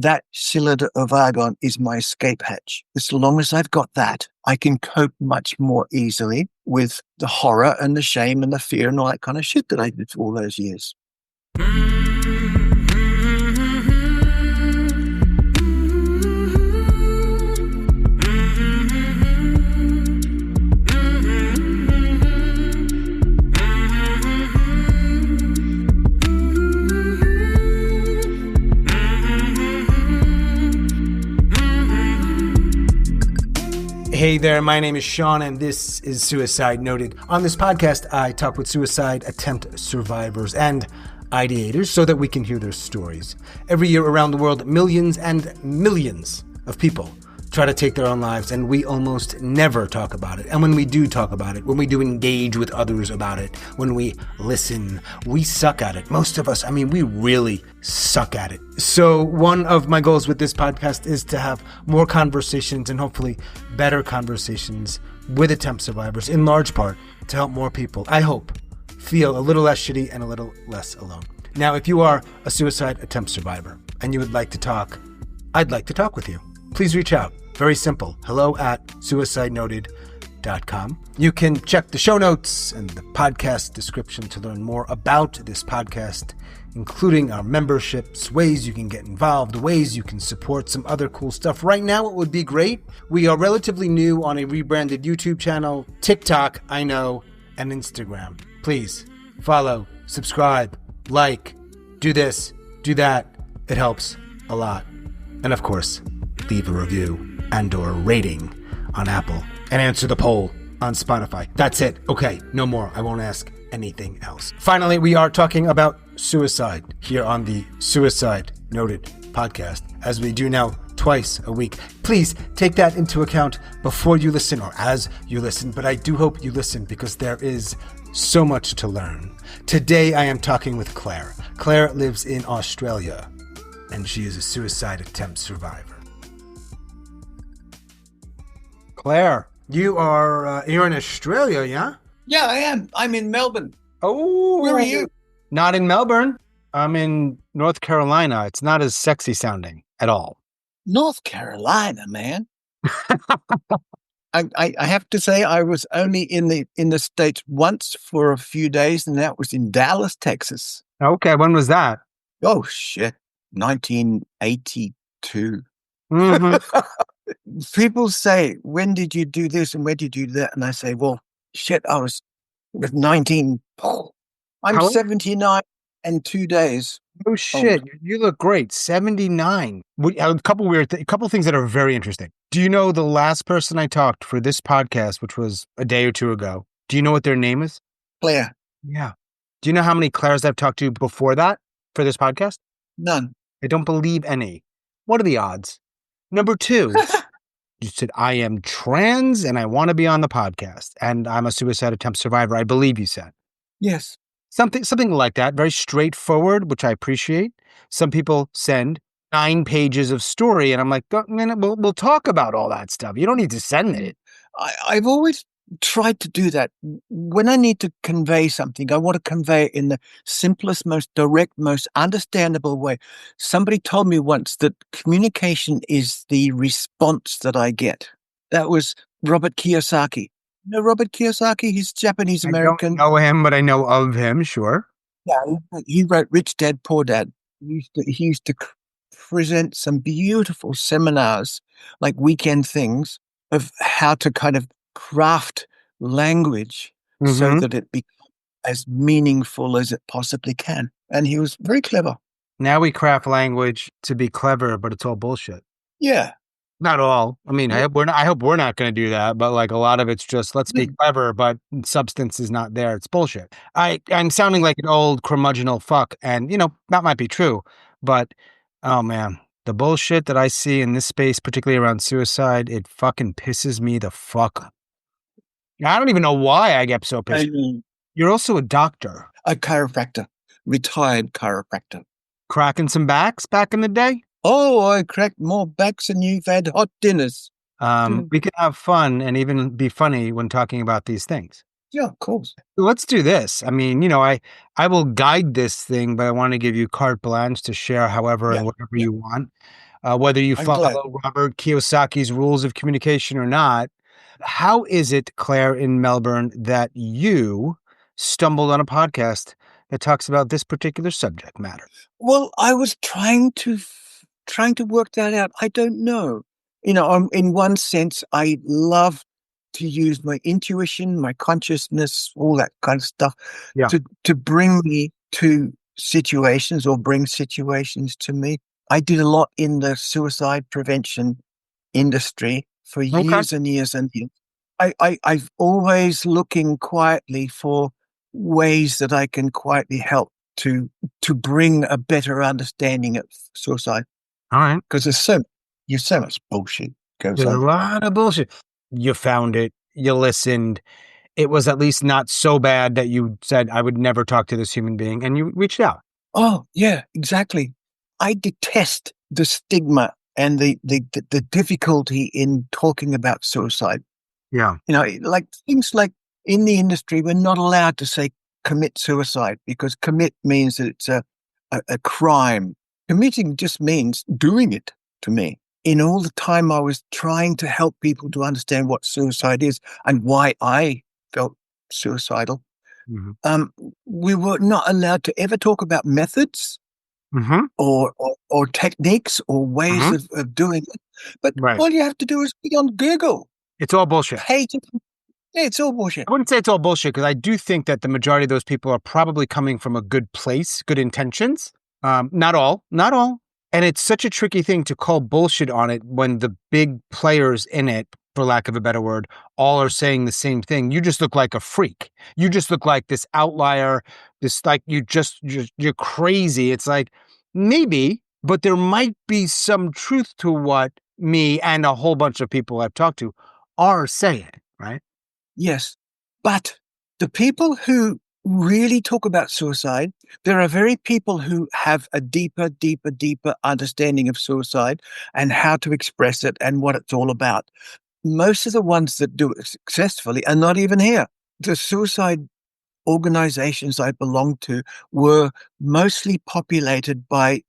that cylinder of argon is my escape hatch. As long as I've got that, I can cope much more easily with the horror and the shame and the fear and all that kind of shit that I did for all those years. Hey there, my name is Sean, and this is Suicide Noted. On this podcast, I talk with suicide attempt survivors and ideators so that we can hear their stories. Every year around the world, millions and millions of people try to take their own lives, and we almost never talk about it. And when we do talk about it, when we do engage with others about it, when we listen, we suck at it. Most of us, we really suck at it. So one of my goals with this podcast is to have more conversations and hopefully better conversations with attempt survivors, in large part to help more people, I hope, feel a little less shitty and a little less alone. Now, if you are a suicide attempt survivor and you would like to talk, I'd like to talk with you. Please reach out. Very simple. hello@suicidenoted.com. You can check the show notes and the podcast description to learn more about this podcast, including our memberships, ways you can get involved, ways you can support, some other cool stuff. Right now, it would be great. We are relatively new on a rebranded YouTube channel, TikTok, I know, and Instagram. Please follow, subscribe, like, do this, do that. It helps a lot. And of course, leave a review and/or rating on Apple and answer the poll on Spotify. That's it. Okay, no more. I won't ask anything else. Finally, we are talking about suicide here on the Suicide Noted podcast, as we do now twice a week. Please take that into account before you listen or as you listen, but I do hope you listen because there is so much to learn. Today, I am talking with Clare. Clare lives in Australia, and she is a suicide attempt survivor. Clare, you're in Australia, yeah? Yeah, I am. I'm in Melbourne. Oh, where are you? Not in Melbourne. I'm in North Carolina. It's not as sexy sounding at all. North Carolina, man. I have to say I was only in the States once for a few days, and that was in Dallas, Texas. Okay, when was that? Oh, shit. 1982. Mm-hmm. People say, when did you do this and when did you do that? And I say, well, shit, I was 19. I'm 79 and 2 days. Oh, shit. You look great. 79. A couple things that are very interesting. Do you know the last person I talked for this podcast, which was a day or two ago? Do you know what their name is? Clare. Yeah. Do you know how many Claires I've talked to before that for this podcast? None. I don't believe any. What are the odds? Number two, you said, I am trans and I want to be on the podcast. And I'm a suicide attempt survivor, I believe you said. Yes. Something like that. Very straightforward, which I appreciate. Some people send 9 pages of story and I'm like, oh, man, we'll talk about all that stuff. You don't need to send it. I've always tried to do that. When I need to convey something, I want to convey it in the simplest, most direct, most understandable way. Somebody told me once that communication is the response that I get. That was Robert Kiyosaki. You know Robert Kiyosaki? He's Japanese-American. I don't know him, but I know of him, sure. Yeah, he wrote Rich Dad, Poor Dad. He used to present some beautiful seminars, like weekend things, of how to kind of craft language so that it becomes as meaningful as it possibly can. And he was very clever. Now we craft language to be clever, but it's all bullshit. Yeah. Not all. I hope we're not going to do that, but like a lot of it's just let's be clever, but substance is not there. It's bullshit. I'm sounding like an old curmudgeonal fuck, and that might be true, but oh man, the bullshit that I see in this space, particularly around suicide, it fucking pisses me the fuck up. I don't even know why I get so pissed. You're also a doctor. A chiropractor. Retired chiropractor. Cracking some backs back in the day? Oh, I cracked more backs than you've had hot dinners. We can have fun and even be funny when talking about these things. Yeah, of course. Let's do this. I mean, I will guide this thing, but I want to give you carte blanche to share however Yeah, and whatever yeah. you want. Whether you I'm glad. follow Robert Kiyosaki's rules of communication or not. How is it, Claire, in Melbourne, that you stumbled on a podcast that talks about this particular subject matter? Well, I was trying to work that out. I don't know. In one sense, I love to use my intuition, my consciousness, all that kind of stuff Yeah. to bring me to situations or bring situations to me. I did a lot in the suicide prevention industry for Okay. years and years and years. I've always looking quietly for ways that I can quietly help to to bring a better understanding of suicide All right. because there's so much bullshit goes There's a on. lot of bullshit. You found it. You listened. It was at least not so bad that you said, I would never talk to this human being. And you reached out. Oh yeah, exactly. I detest the stigma and the difficulty in talking about suicide. Yeah. Like things like in the industry, we're not allowed to say commit suicide because commit means that it's a crime. Committing just means doing it to me. In all the time I was trying to help people to understand what suicide is and why I felt suicidal, Hmm. um, we were not allowed to ever talk about methods Hmm. or techniques or ways Hmm. of doing it. But Right. all you have to do is be on Google. It's all bullshit. Page of, yeah, it's all bullshit. I wouldn't say it's all bullshit because I do think that the majority of those people are probably coming from a good place, good intentions. Not all, not all. And it's such a tricky thing to call bullshit on it when the big players in it, for lack of a better word, all are saying the same thing. You just look like a freak. You just look like this outlier, this like you're crazy. It's like maybe, but there might be some truth to what me and a whole bunch of people I've talked to are saying, right? Yes. But the people who really talk about suicide, there are very people who have a deeper understanding of suicide and how to express it and what it's all about. Most of the ones that do it successfully are not even here. The suicide organizations I belonged to were mostly populated by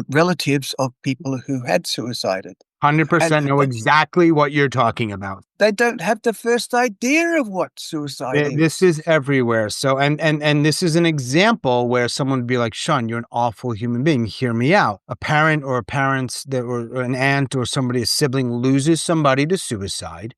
relatives of people who had suicided. And 100% know exactly what you're talking about. they don't have the first idea of what suicide This is. is everywhere. So, and this is an example where someone would be like, Sean, you're an awful human being. Hear me out. A parent or a parent's that or an aunt or somebody, a sibling loses somebody to suicide.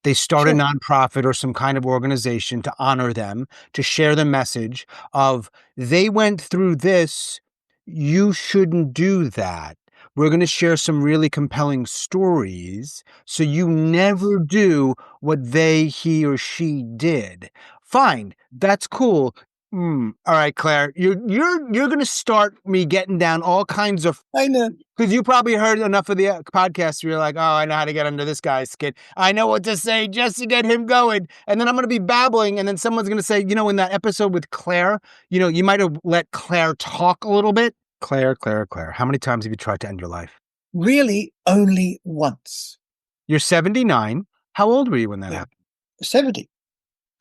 They start a Sure. nonprofit or some kind of organization to honor them, to share the message of they went through this. You shouldn't do that. We're going to share some really compelling stories so you never do what he or she did. Fine. That's cool. All right, Claire, you're going to start me getting down all kinds of I know. because you probably heard enough of the podcast. You're like, oh, I know how to get under this guy's skin. I know what to say just to get him going. And then I'm going to be babbling. And then someone's going to say, in that episode with Claire, you might have let Claire talk a little bit. Claire, Claire, Claire. How many times have you tried to end your life? Really, only once. You're 79. How old were you when that Yeah. happened? 70.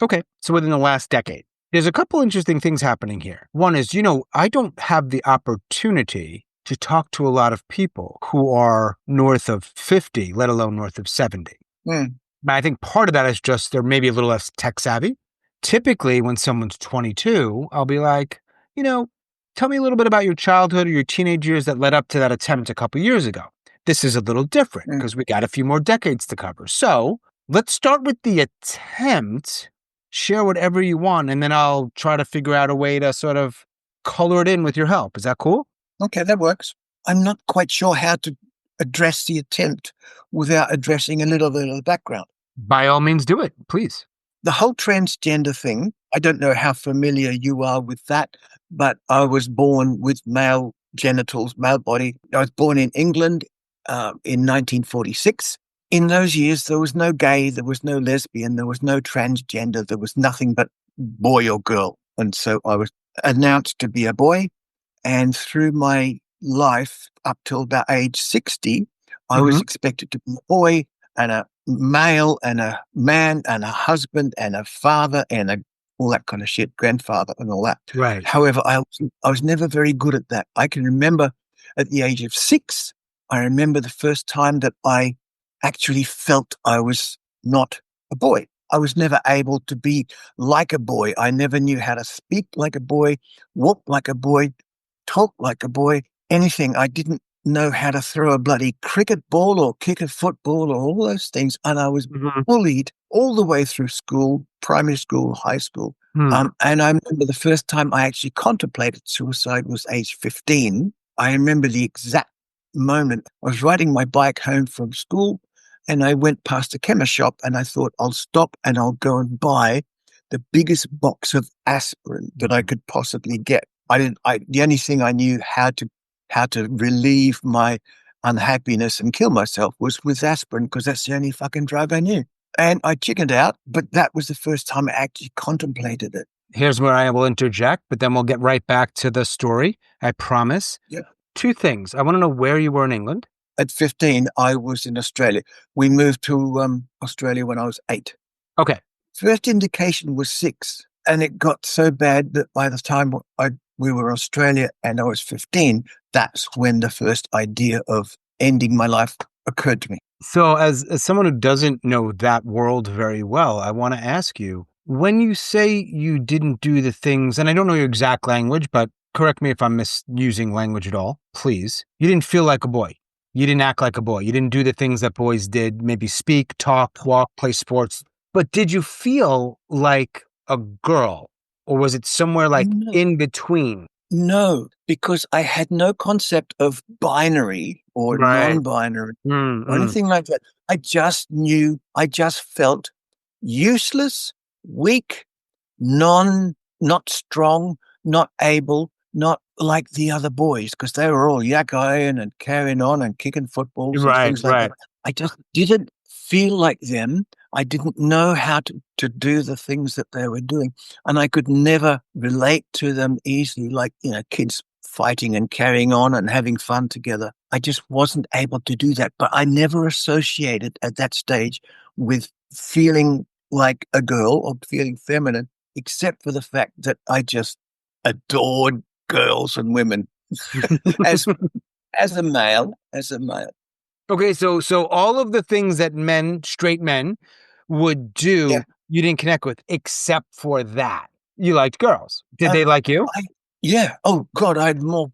Okay. So within the last decade. There's a couple interesting things happening here. One is, I don't have the opportunity to talk to a lot of people who are north of 50, let alone north of 70. Mm. But I think part of that is just they're maybe a little less tech savvy. Typically, when someone's 22, I'll be like, tell me a little bit about your childhood or your teenage years that led up to that attempt a couple years ago. This is a little different Mm. because we got a few more decades to cover. So let's start with the attempt. Share whatever you want, and then I'll try to figure out a way to sort of color it in with your help. Is that cool? Okay, that works. I'm not quite sure how to address the attempt without addressing a little bit of the background. By all means, do it, please. The whole transgender thing, I don't know how familiar you are with that, but I was born with male genitals, male body. I was born in England in 1946. In those years, there was no gay, there was no lesbian, there was no transgender, there was nothing but boy or girl. And so I was announced to be a boy. And through my life up till about age 60, I was Mhm. expected to be a boy and a male and a man and a husband and a father and all that kind of shit, grandfather and all that. Right. However, I was never very good at that. I can remember at the age of 6, I remember the first time that I actually felt I was not a boy. I was never able to be like a boy. I never knew how to speak like a boy, walk like a boy, talk like a boy, anything. I didn't know how to throw a bloody cricket ball or kick a football or all those things. And I was Mhm. bullied all the way through school, primary school, high school. And I remember the first time I actually contemplated suicide was age 15. I remember the exact moment. I was riding my bike home from school and I went past a chemist shop and I thought, I'll stop and I'll go and buy the biggest box of aspirin that I could possibly get. The only thing I knew how to relieve my unhappiness and kill myself was with aspirin because that's the only fucking drug I knew. And I chickened out, but that was the first time I actually contemplated it. Here's where I will interject, but then we'll get right back to the story. I promise. Yeah. 2 things. I want to know where you were in England. At 15, I was in Australia. We moved to Australia when I was 8. Okay. First indication was 6, and it got so bad that by the time we were in Australia and I was 15, that's when the first idea of ending my life occurred to me. So as someone who doesn't know that world very well, I want to ask you, when you say you didn't do the things, and I don't know your exact language, but correct me if I'm misusing language at all, please. You didn't feel like a boy. You didn't act like a boy. You didn't do the things that boys did, maybe speak, talk, walk, play sports. But did you feel like a girl? Or was it somewhere like No. in between? No, because I had no concept of binary or Right. non-binary or Mm-hmm. anything like that. I just felt useless, weak, not strong, not able, not like the other boys, because they were all yakking and carrying on and kicking footballs and Right, things like that. right. I just didn't feel like them. I didn't know how to do the things that they were doing. And I could never relate to them easily, like, kids fighting and carrying on and having fun together. I just wasn't able to do that. But I never associated at that stage with feeling like a girl or feeling feminine, except for the fact that I just adored girls and women as as a male, Okay, so all of the things that straight men would do, Yeah. you didn't connect with, except for that. You liked girls. Did Um, they like you? yeah. Oh God, I had more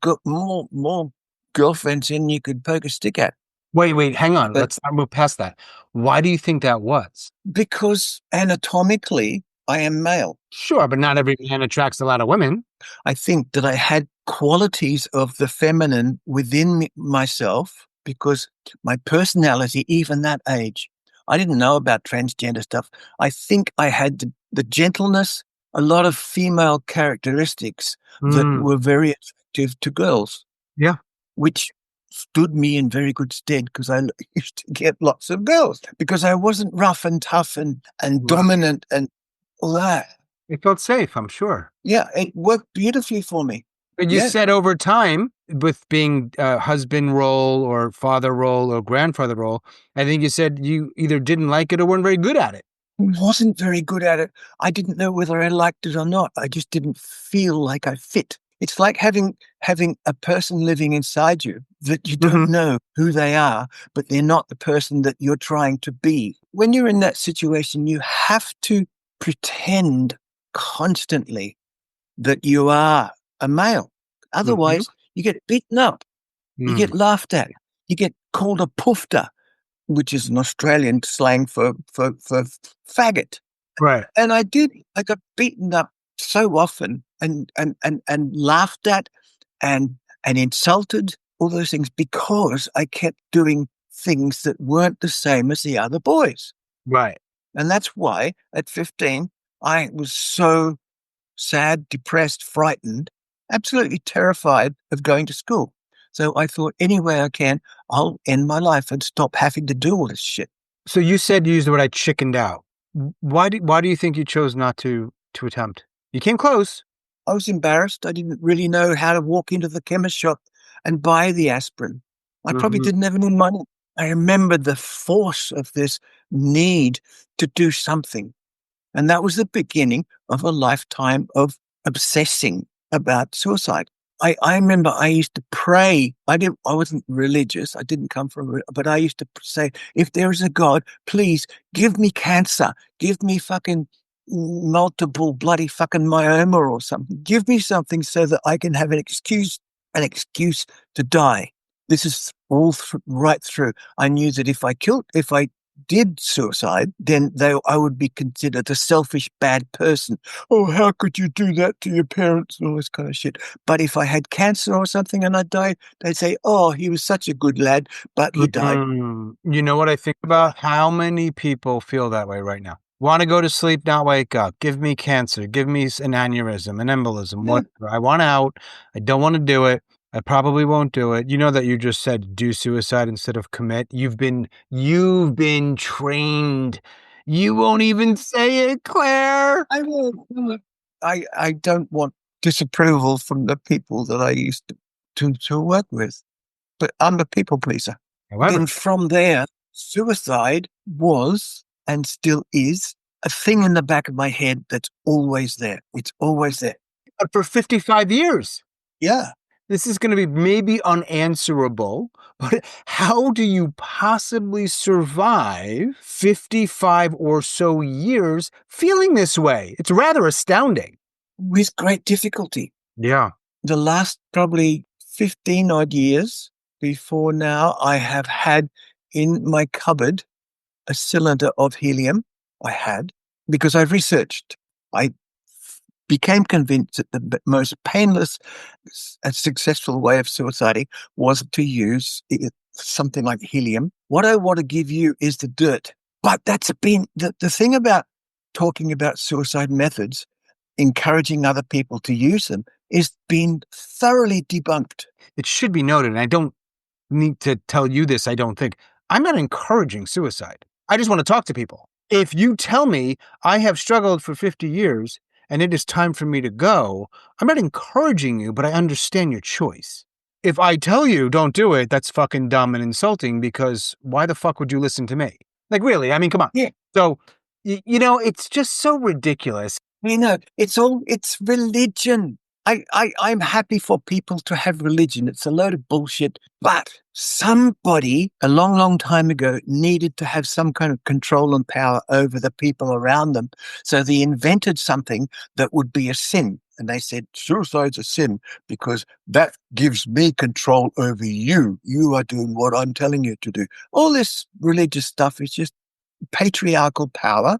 girlfriends than you could poke a stick at. Wait, hang on. But Let's not move past that. Why do you think that was? because anatomically I am male, Sure, but not every man attracts a lot of women. I think that I had qualities of the feminine within myself because my personality, even that age, I didn't know about transgender stuff. I think I had the gentleness, a lot of female characteristics that Mm, were very attractive to girls, yeah. which stood me in very good stead because I used to get lots of girls because I wasn't rough and tough and Right. dominant and all that. It felt safe, I'm sure. Yeah, it worked beautifully for me. But you Yeah. said over time, with being a husband role or father role or grandfather role, I think you said you either didn't like it or weren't very good at it. Wasn't very good at it. I didn't know whether I liked it or not. I just didn't feel like I fit. It's like having a person living inside you that you don't Mhm. know who they are, but they're not the person that you're trying to be. When you're in that situation, you have to pretend constantly that you are a male. Mhm. Otherwise, you get beaten up, you Mm. get laughed at, you get called a poofter, which is an Australian slang for faggot. Right. And I did. I got beaten up so often and laughed at and insulted, all those things, because I kept doing things that weren't the same as the other boys. Right. And that's why at 15, I was so sad, depressed, frightened, absolutely terrified of going to school. So I thought, any way I can, I'll end my life and stop having to do all this shit. So you said you used the word I chickened out. Why do you think you chose not to attempt? You came close. I was embarrassed. I didn't really know how to walk into the chemist shop and buy the aspirin. I probably Mhm. didn't have any money. I remember the force of this need to do something. And that was the beginning of a lifetime of obsessing about suicide. I remember I used to pray. I wasn't religious. I didn't come from, but I used to say, if there is a God, please give me cancer. Give me fucking multiple bloody fucking myoma or something. Give me something so that I can have an excuse to die. This is right through. I knew that if I did suicide, then I would be considered a selfish, bad person. Oh, how could you do that to your parents? All this kind of shit. But if I had cancer or something and I died, they'd say, oh, he was such a good lad, but he died. You know what I think about? How many people feel that way right now? Want to go to sleep, not wake up. Give me cancer. Give me an aneurysm, an embolism, Yeah. whatever. I want out. I don't want to do it. I probably won't do it. You know that you just said do suicide instead of commit. You've been trained. You won't even say it, Claire. I will. I don't want disapproval from the people that I used to work with, but I'm a people pleaser. However, Then from there, suicide was and still is a thing in the back of my head that's always there. It's always there. for 55 years. Yeah. This is going to be maybe unanswerable, but how do you possibly survive 55 or so years feeling this way? It's rather astounding. With great difficulty. Yeah. The last probably 15 odd years before now, I have had in my cupboard a cylinder of helium. I had, because I researched. I became convinced that the most painless and successful way of suiciding was to use something like helium. What I want to give you is the dirt. But that's been the thing about talking about suicide methods, encouraging other people to use them, is been thoroughly debunked. It should be noted, and I don't need to tell you this, I don't think. I'm not encouraging suicide. I just want to talk to people. If you tell me I have struggled for 50 years and it is time for me to go, I'm not encouraging you, but I understand your choice. If I tell you don't do it, that's fucking dumb and insulting, because why the fuck would you listen to me? Like, really? I mean, come on. Yeah. So, it's just so ridiculous. It's religion. I'm happy for people to have religion. It's a load of bullshit. But somebody a long, long time ago needed to have some kind of control and power over the people around them. So they invented something that would be a sin. And they said, suicide's a sin because that gives me control over you. You are doing what I'm telling you to do. All this religious stuff is just patriarchal power,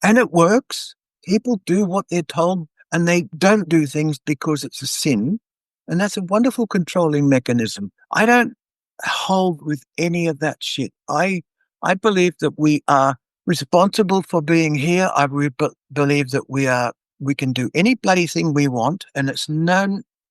and it works. People do what they're told, and they don't do things because it's a sin. And that's a wonderful controlling mechanism. I don't hold with any of that shit. I believe that we are responsible for being here. I believe that we can do any bloody thing we want, and it's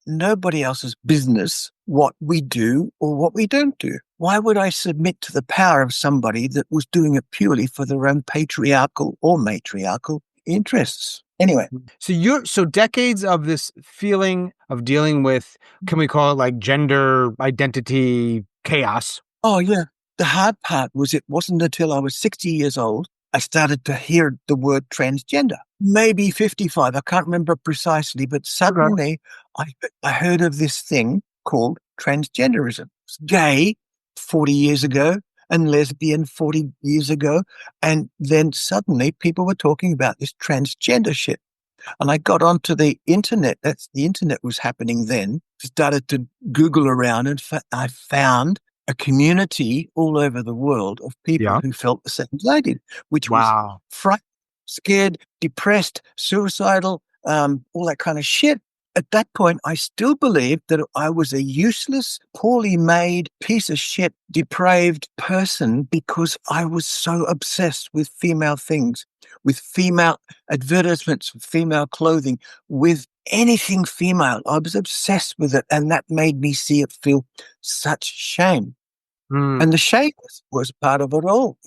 nobody else's business what we do or what we don't do. Why would I submit to the power of somebody that was doing it purely for their own patriarchal or matriarchal interests? Anyway. So decades of this feeling of dealing with, can we call it like gender identity chaos? Oh, yeah. The hard part was it wasn't until I was 60 years old I started to hear the word transgender. Maybe 55. I can't remember precisely, but suddenly I heard of this thing called transgenderism. It's gay 40 years ago and lesbian 40 years ago. And then suddenly people were talking about this transgender shit. And I got onto the internet. The internet was happening then. Started to Google around, and I found a community all over the world of people who felt the same as I did, which was frightened, scared, depressed, suicidal, all that kind of shit. At that point, I still believed that I was a useless, poorly made, piece of shit, depraved person because I was so obsessed with female things, with female advertisements, with female clothing, with anything female. I was obsessed with it, and that made me feel such shame. And the shame was part of it all.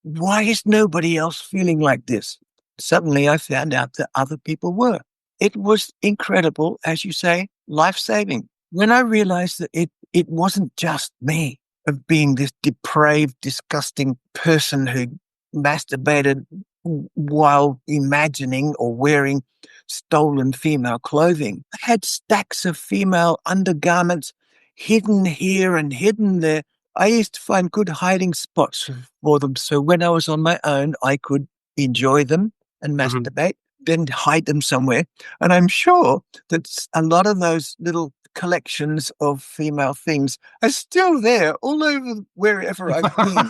Why is nobody else feeling like this? Suddenly I found out that other people were. It was incredible, as you say, life-saving. When I realized that it wasn't just me. of being this depraved, disgusting person who masturbated while imagining or wearing stolen female clothing. I had stacks of female undergarments hidden here and hidden there. I used to find good hiding spots for them. So when I was on my own, I could enjoy them and Mhm. masturbate, then hide them somewhere. And I'm sure that a lot of those little collections of female things are still there all over wherever I've been.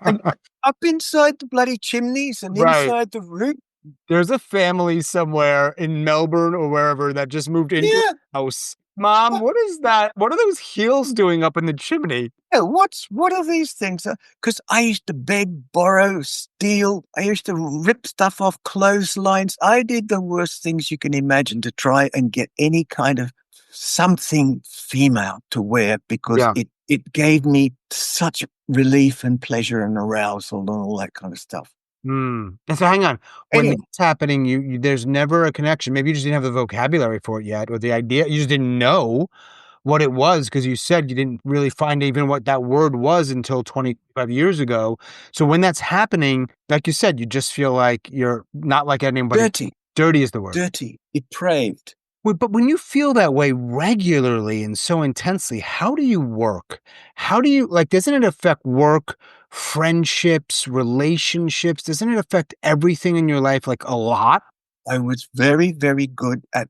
And up inside the bloody chimneys and Right. inside the roof. There's a family somewhere in Melbourne or wherever that just moved into Yeah. a house. Mom, What, what is that? What are those heels doing up in the chimney? yeah, what are these things? Because I used to beg, borrow, steal. I used to rip stuff off clotheslines. I did the worst things you can imagine to try and get any kind of something female to wear because Yeah. it gave me such relief and pleasure and arousal and all that kind of stuff. And so hang on. When Anyway, that's happening, you there's never a connection. Maybe you just didn't have the vocabulary for it yet, or the idea. You just didn't know what it was because you said you didn't really find even what that word was until 25 years ago. So when that's happening, like you said, you just feel like you're not like anybody. dirty, Dirty is the word. dirty, depraved. But when you feel that way regularly and so intensely, how do you work? How do you like, doesn't it affect work, friendships, relationships? Doesn't it affect everything in your life like a lot? I was very, very good at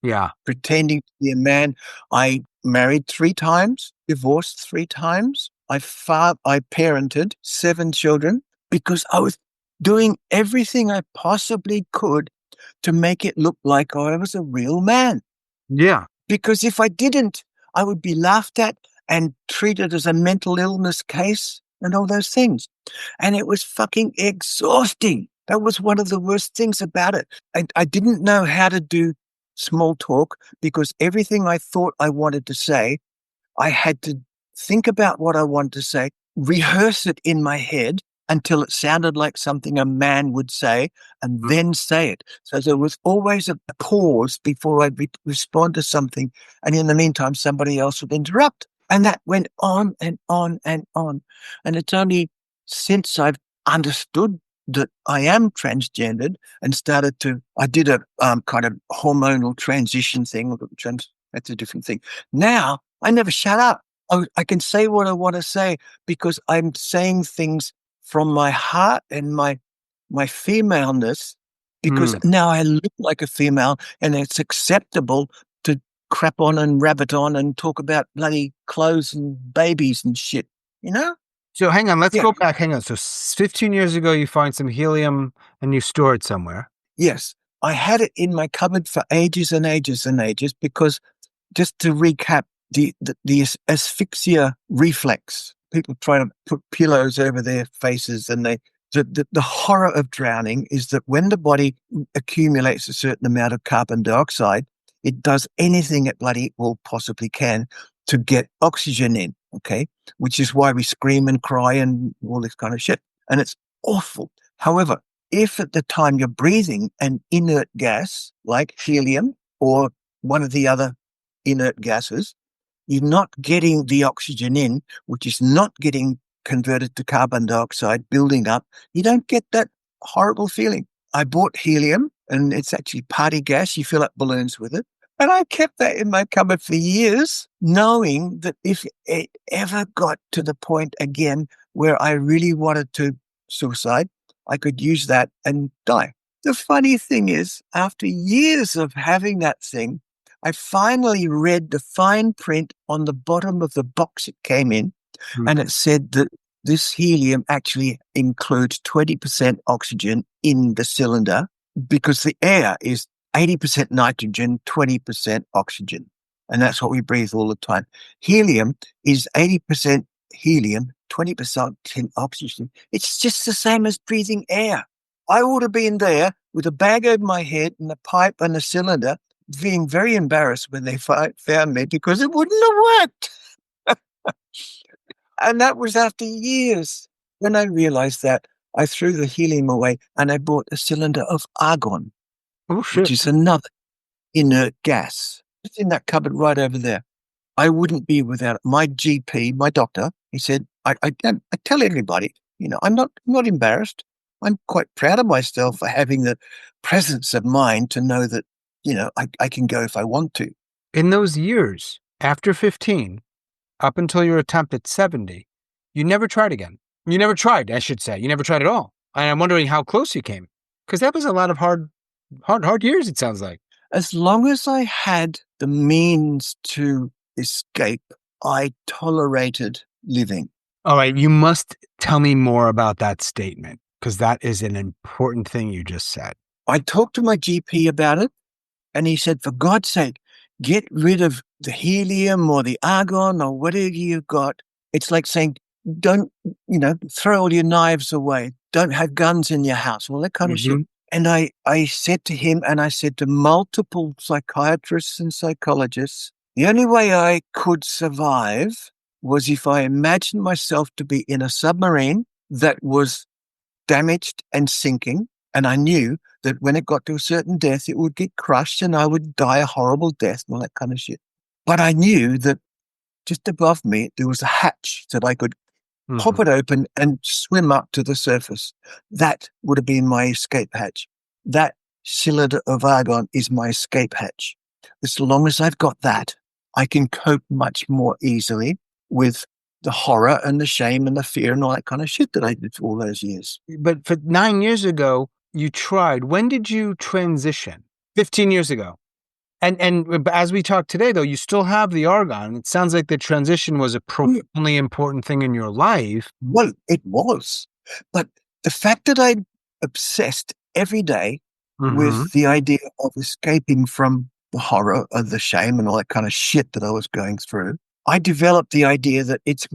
Yeah. pretending to be a man. I married 3 times, divorced 3 times. I parented 7 children because I was doing everything I possibly could to make it look like I was a real man. Yeah. Because if I didn't, I would be laughed at and treated as a mental illness case and all those things. And it was fucking exhausting. That was one of the worst things about it. I didn't know how to do small talk because everything I thought I wanted to say, I had to think about what I wanted to say, rehearse it in my head until it sounded like something a man would say, and Mm. then say it. So there was always a pause before I'd respond to something. And in the meantime, somebody else would interrupt. And that went on and on and on. And it's only since I've understood that I am transgendered and I did a kind of hormonal transition thing. That's a different thing. Now I never shut up. I can say what I want to say because I'm saying things from my heart and my femaleness because Mm. now I look like a female and it's acceptable to crap on and rabbit on and talk about bloody clothes and babies and shit, you know? So hang on, let's Yeah. go back. Hang on. So 15 years ago, you find some helium and you store it somewhere. Yes. I had it in my cupboard for ages and ages and ages because just to recap, the asphyxia reflex. People try to put pillows over their faces, and the horror of drowning is that when the body accumulates a certain amount of carbon dioxide, it does anything it bloody well possibly can to get oxygen in. Okay, which is why we scream and cry and all this kind of shit, and it's awful. However, if at the time you're breathing an inert gas like helium or one of the other inert gases, you're not getting the oxygen in, which is not getting converted to carbon dioxide building up. You don't get that horrible feeling. I bought helium and it's actually party gas. You fill up balloons with it. And I kept that in my cupboard for years, knowing that if it ever got to the point again where I really wanted to suicide, I could use that and die. The funny thing is, after years of having that thing, I finally read the fine print on the bottom of the box it came in, Mm. and it said that this helium actually includes 20% oxygen in the cylinder because the air is 80% nitrogen, 20% oxygen. And that's what we breathe all the time. Helium is 80% helium, 20% oxygen. It's just the same as breathing air. I would have been there with a bag over my head and a pipe and a cylinder being very embarrassed when they found me because it wouldn't have worked. And that was after years. When I realized that, I threw the helium away and I bought a cylinder of argon, Oh, which shit. is another inert gas. It's in that cupboard right over there. I wouldn't be without it. My GP, my doctor, he said, I tell everybody, I'm not embarrassed. I'm quite proud of myself for having the presence of mind to know that, I can go if I want to. In those years, after 15, up until your attempt at 70, you never tried again. You never tried, I should say. You never tried at all. And I'm wondering how close you came. Because that was a lot of hard years, it sounds like. As long as I had the means to escape, I tolerated living. All right, you must tell me more about that statement, because that is an important thing you just said. I talked to my GP about it, and he said, for God's sake, get rid of the helium or the argon or whatever you've got. It's like saying, don't, throw all your knives away. Don't have guns in your house, all that kind of shit. And I said to him, and I said to multiple psychiatrists and psychologists, the only way I could survive was if I imagined myself to be in a submarine that was damaged and sinking. And I knew that when it got to a certain depth, it would get crushed and I would die a horrible death and all that kind of shit. But I knew that just above me, there was a hatch that I could pop it open and swim up to the surface. That would have been my escape hatch. That cylinder of argon is my escape hatch. As long as I've got that, I can cope much more easily with the horror and the shame and the fear and all that kind of shit that I did for all those years. But for 9 years ago, you tried. When did you transition? 15 years ago. And as we talk today, though, you still have the argon. It sounds like the transition was a profoundly important thing in your life. Well, it was. But the fact that I obsessed every day with the idea of escaping from the horror of the shame and all that kind of shit that I was going through, I developed the idea that it's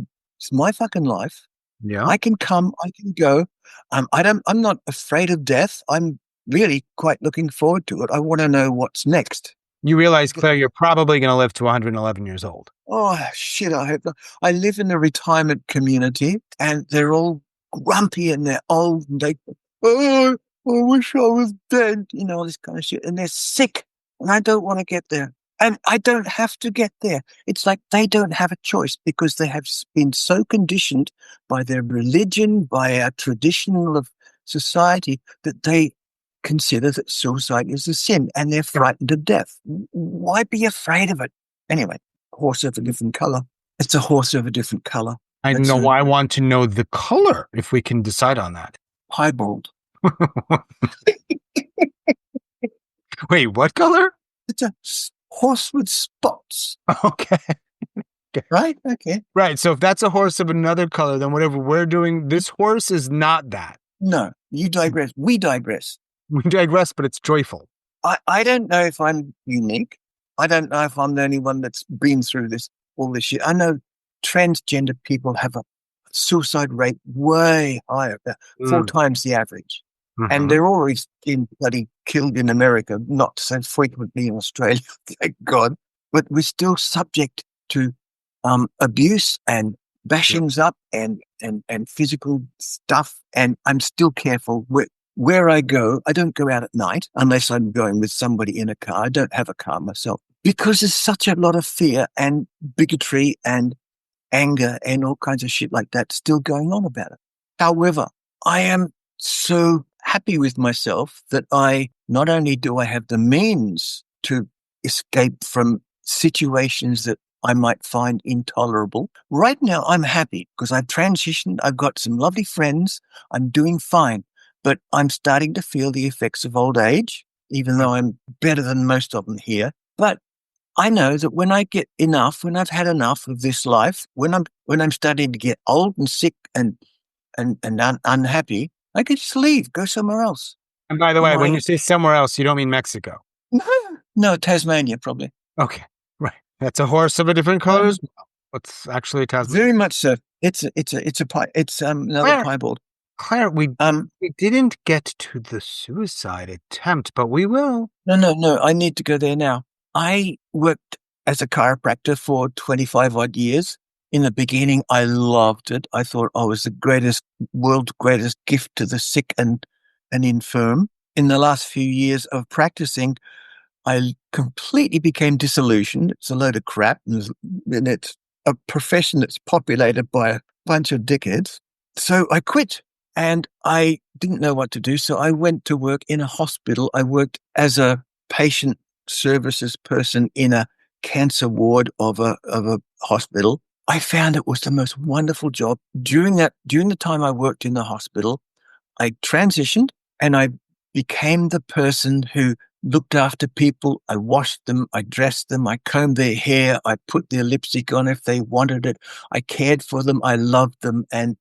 my fucking life. Yeah. I can come, I can go. I'm not afraid of death. I'm really quite looking forward to it. I want to know what's next. You realize, Claire, you're probably going to live to 111 years old. Oh, shit, I hope not. I live in a retirement community and they're all grumpy and they're old and I wish I was dead, all this kind of shit. And they're sick and I don't want to get there. And I don't have to get there. It's like they don't have a choice because they have been so conditioned by their religion, by our tradition of society that they consider that suicide is a sin and they're frightened of death. Why be afraid of it? Anyway, horse of a different color. It's a horse of a different color. I know why I want to know the color, if we can decide on that. Piebald. Wait, what color? It's a horse with spots. Okay. Right? Okay. Right. So if that's a horse of another color, then whatever we're doing, this horse is not that. No, you digress. We digress. We digress, but it's joyful. I don't know if I'm unique. I don't know if I'm the only one that's been through all this shit. I know transgender people have a suicide rate way higher, 4 times the average. And they're always being bloody killed in America, not so frequently in Australia, thank God. But we're still subject to abuse and bashings up and physical stuff. And I'm still careful where I go. I don't go out at night unless I'm going with somebody in a car. I don't have a car myself because there's such a lot of fear and bigotry and anger and all kinds of shit like that still going on about it. However, I am so happy with myself that not only do I have the means to escape from situations that I might find intolerable. Right now, I'm happy because I've transitioned. I've got some lovely friends. I'm doing fine, but I'm starting to feel the effects of old age, even though I'm better than most of them here. But I know that when I get enough, when I've had enough of this life, when I'm starting to get old and sick and unhappy, I can just leave, go somewhere else. And by the way, when you say somewhere else, you don't mean Mexico. No, Tasmania, probably. Okay, right. That's a horse of a different color as well. It's actually Tasmania. Very much so. It's another piebald. Claire, we didn't get to the suicide attempt, but we will. No. I need to go there now. I worked as a chiropractor for 25 odd years. In the beginning, I loved it. I thought I was the world's greatest gift to the sick and infirm. In the last few years of practicing, I completely became disillusioned. It's a load of crap, and it's a profession that's populated by a bunch of dickheads. So I quit, and I didn't know what to do. So I went to work in a hospital. I worked as a patient services person in a cancer ward of a hospital. I found it was the most wonderful job. During the time I worked in the hospital, I transitioned and I became the person who looked after people. I washed them, I dressed them, I combed their hair, I put their lipstick on if they wanted it. I cared for them, I loved them, and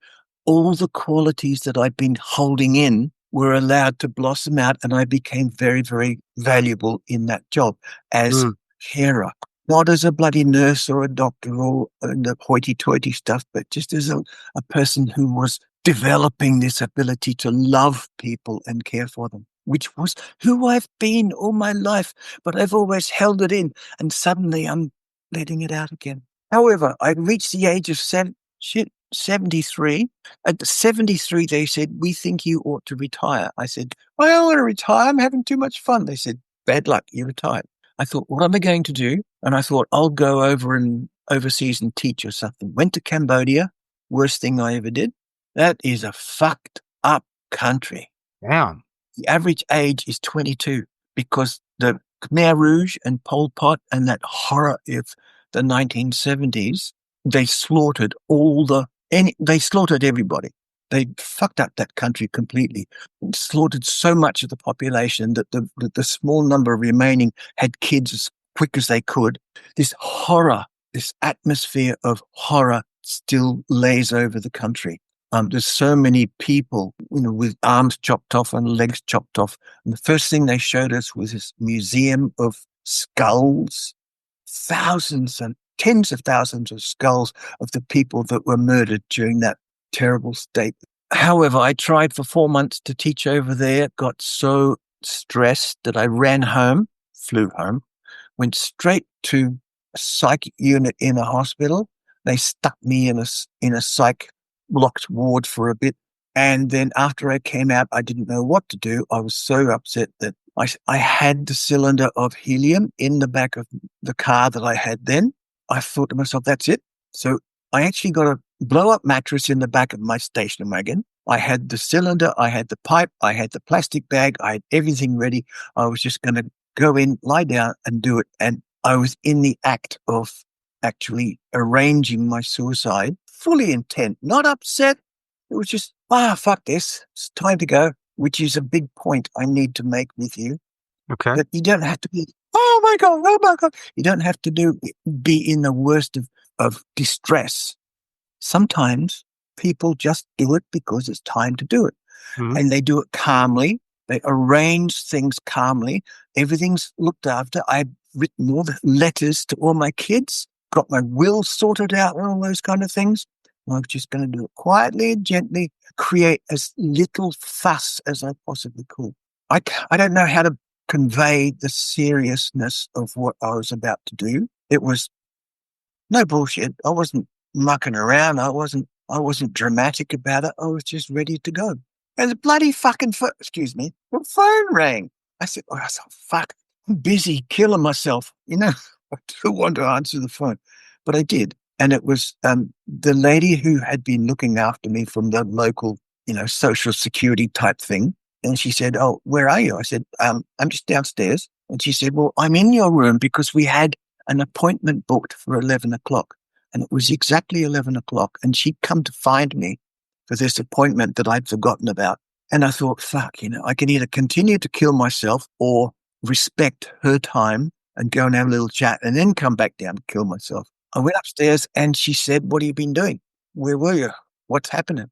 all the qualities that I'd been holding in were allowed to blossom out, and I became very, very valuable in that job as Mm. carer. Not as a bloody nurse or a doctor or the hoity-toity stuff, but just as a person who was developing this ability to love people and care for them, which was who I've been all my life, but I've always held it in, and suddenly I'm letting it out again. However, I reached the age of 73. At 73, they said, "We think you ought to retire." I said, "I don't want to retire. I'm having too much fun." They said, "Bad luck, you retired." I thought, what am I going to do? And I thought, I'll go over and overseas and teach or something. Went to Cambodia. Worst thing I ever did. That is a fucked up country. Damn. The average age is 22 because the Khmer Rouge and Pol Pot and that horror of the 1970s, they slaughtered they slaughtered everybody. They fucked up that country completely, slaughtered so much of the population that the small number remaining had kids as quick as they could. This horror, this atmosphere of horror still lays over the country. There's so many people, with arms chopped off and legs chopped off. And the first thing they showed us was this museum of skulls, thousands and tens of thousands of skulls of the people that were murdered during that terrible state. However, I tried for 4 months to teach over there, got so stressed that I ran home, flew home, went straight to a psych unit in a hospital. They stuck me in a psych locked ward for a bit. And then after I came out, I didn't know what to do. I was so upset that I had the cylinder of helium in the back of the car that I had then. I thought to myself, that's it. So I actually got a blow-up mattress in the back of my station wagon. I had the cylinder, I had the pipe, I had the plastic bag, I had everything ready. I was just going to go in, lie down and do it. And I was in the act of actually arranging my suicide, fully intent, not upset. It was just, fuck this. It's time to go, which is a big point I need to make with you. Okay. That you don't have to be, oh my God. You don't have to be in the worst of distress. Sometimes people just do it because it's time to do it. Mhm. And they do it calmly. They arrange things calmly. Everything's looked after. I've written all the letters to all my kids, got my will sorted out, and all those kind of things. I'm just going to do it quietly and gently, create as little fuss as I possibly could. I don't know how to convey the seriousness of what I was about to do. It was no bullshit. I wasn't mucking around. I wasn't dramatic about it. I was just ready to go. And the bloody fucking the phone rang. I said, fuck, I'm busy killing myself. I don't want to answer the phone, but I did. And it was the lady who had been looking after me from the local, social security type thing. And she said, "Oh, where are you?" I said, "I'm just downstairs." And she said, "Well, I'm in your room because we had an appointment booked for 11 o'clock. And it was exactly 11 o'clock. And she'd come to find me for this appointment that I'd forgotten about. And I thought, fuck, I can either continue to kill myself or respect her time and go and have a little chat and then come back down and kill myself. I went upstairs and she said, "What have you been doing? Where were you? What's happening?"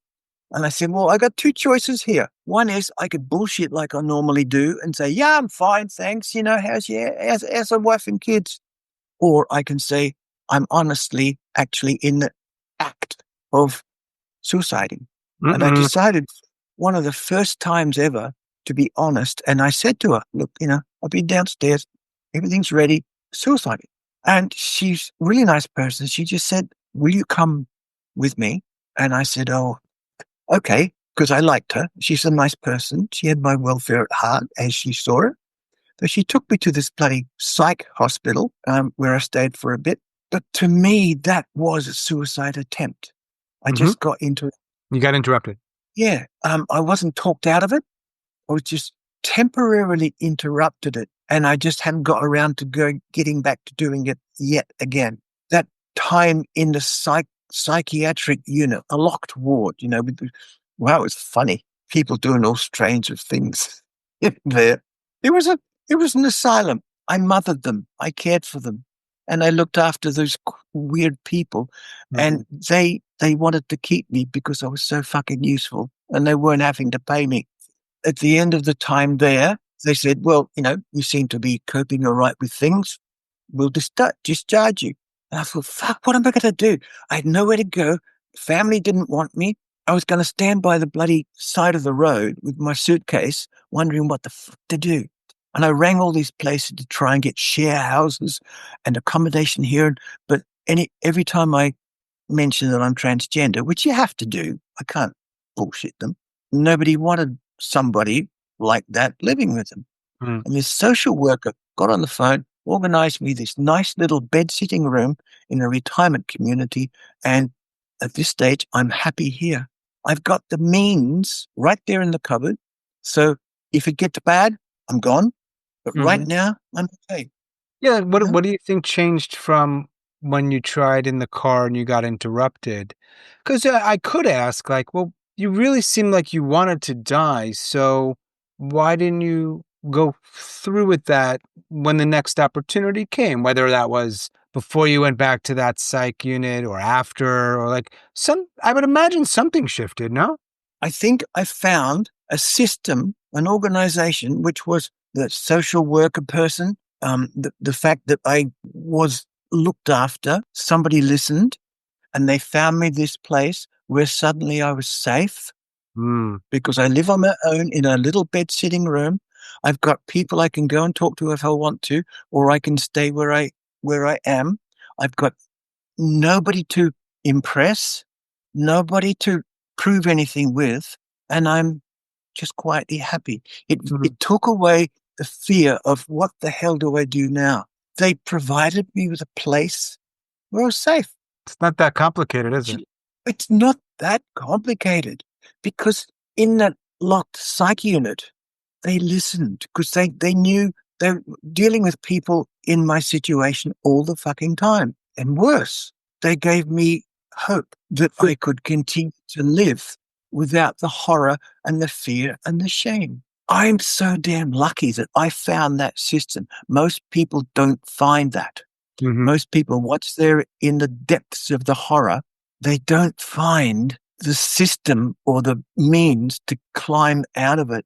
And I said, "Well, I got two choices here. One is I could bullshit like I normally do and say, yeah, I'm fine, thanks. How's a wife and kids? Or I can say, I'm honestly actually in the act of suiciding." And I Mm-mm. decided one of the first times ever to be honest. And I said to her, "Look, I've been downstairs. Everything's ready. Suiciding." And she's a really nice person. She just said, "Will you come with me?" And I said, "Oh, okay." Because I liked her. She's a nice person. She had my welfare at heart as she saw it. So she took me to this bloody psych hospital where I stayed for a bit. But to me, that was a suicide attempt. I Hmm. just got into it. You got interrupted. Yeah. I wasn't talked out of it. I was just temporarily interrupted it. And I just hadn't got around to getting back to doing it yet again. That time in the psychiatric unit, a locked ward, wow, it was funny. People doing all strange of things in there. It was a, it was an asylum. I mothered them. I cared for them. And I looked after those weird people. Mhm. And they wanted to keep me because I was so fucking useful and they weren't having to pay me. At the end of the time there, they said, well, you seem to be coping all right with things. We'll discharge you. And I thought, fuck, what am I going to do? I had nowhere to go. Family didn't want me. I was going to stand by the bloody side of the road with my suitcase, wondering what the fuck to do. And I rang all these places to try and get share houses and accommodation here. But every time I mention that I'm transgender, which you have to do, I can't bullshit them. Nobody wanted somebody like that living with them. Mm. And this social worker got on the phone, organized me this nice little bed sitting room in a retirement community. And at this stage, I'm happy here. I've got the means right there in the cupboard. So if it gets bad, I'm gone. But right Mhm. now, I'm okay. Yeah. You know? What do you think changed from when you tried in the car and you got interrupted? Because I could ask, like, well, you really seemed like you wanted to die. So why didn't you go through with that when the next opportunity came? Whether that was before you went back to that psych unit or after, or like I would imagine something shifted, no? I think I found a system, an organization, which was the social worker person, the fact that I was looked after, somebody listened, and they found me this place where suddenly I was safe Mm. because I live on my own in a little bed sitting room. I've got people I can go and talk to if I want to, or I can stay where I am. I've got nobody to impress, nobody to prove anything with, and I'm just quietly happy. Mhm. It took away the fear of what the hell do I do now? They provided me with a place where I was safe. It's not that complicated, is it? Actually, it's not that complicated because in that locked psych unit, they listened because they knew they were dealing with people in my situation all the fucking time. And worse, they gave me hope that I could continue to live without the horror and the fear and the shame. I'm so damn lucky that I found that system. Most people don't find that. Mhm. Most people, once they're in the depths of the horror, they don't find the system or the means to climb out of it